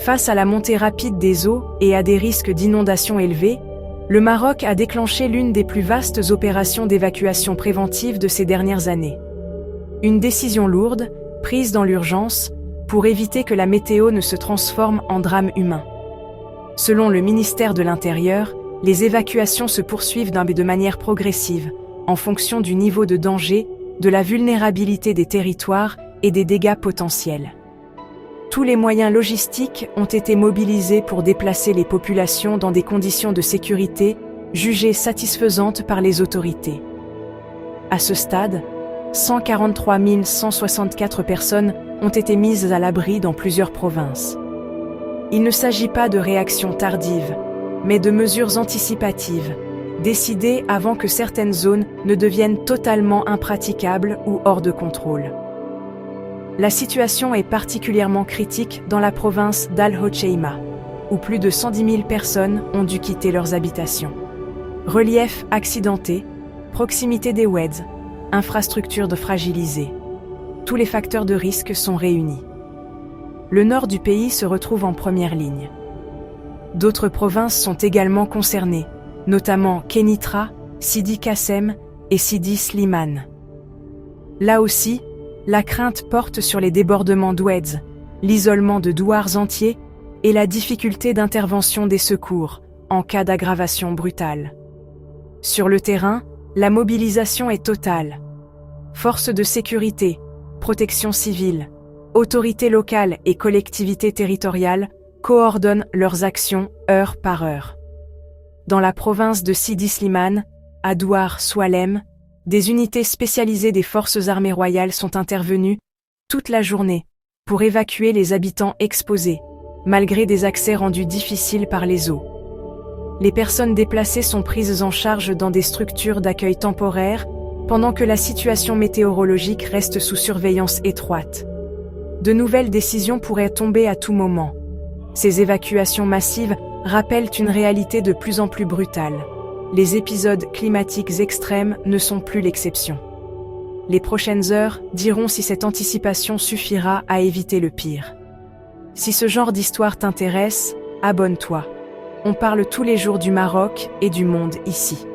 Face à la montée rapide des eaux et à des risques d'inondation élevés, le Maroc a déclenché l'une des plus vastes opérations d'évacuation préventive de ces dernières années. Une décision lourde, prise dans l'urgence, pour éviter que la météo ne se transforme en drame humain. Selon le ministère de l'Intérieur, les évacuations se poursuivent de manière progressive, en fonction du niveau de danger, de la vulnérabilité des territoires et des dégâts potentiels. Tous les moyens logistiques ont été mobilisés pour déplacer les populations dans des conditions de sécurité jugées satisfaisantes par les autorités. À ce stade, 143 164 personnes ont été mises à l'abri dans plusieurs provinces. Il ne s'agit pas de réactions tardives, mais de mesures anticipatives, décidées avant que certaines zones ne deviennent totalement impraticables ou hors de contrôle. La situation est particulièrement critique dans la province d'Al-Hoceima, où plus de 110 000 personnes ont dû quitter leurs habitations. Relief accidenté, proximité des oueds, infrastructures fragilisées. Tous les facteurs de risque sont réunis. Le nord du pays se retrouve en première ligne. D'autres provinces sont également concernées, notamment Kénitra, Sidi Kassem et Sidi Slimane. Là aussi, la crainte porte sur les débordements d'oueds, l'isolement de douars entiers et la difficulté d'intervention des secours en cas d'aggravation brutale. Sur le terrain, la mobilisation est totale. Forces de sécurité, protection civile, autorités locales et collectivités territoriales coordonnent leurs actions heure par heure. Dans la province de Sidi Slimane, à Douar Soualem, des unités spécialisées des forces armées royales sont intervenues toute la journée pour évacuer les habitants exposés, malgré des accès rendus difficiles par les eaux. Les personnes déplacées sont prises en charge dans des structures d'accueil temporaires pendant que la situation météorologique reste sous surveillance étroite. De nouvelles décisions pourraient tomber à tout moment. Ces évacuations massives rappellent une réalité de plus en plus brutale. Les épisodes climatiques extrêmes ne sont plus l'exception. Les prochaines heures diront si cette anticipation suffira à éviter le pire. Si ce genre d'histoire t'intéresse, abonne-toi. On parle tous les jours du Maroc et du monde ici.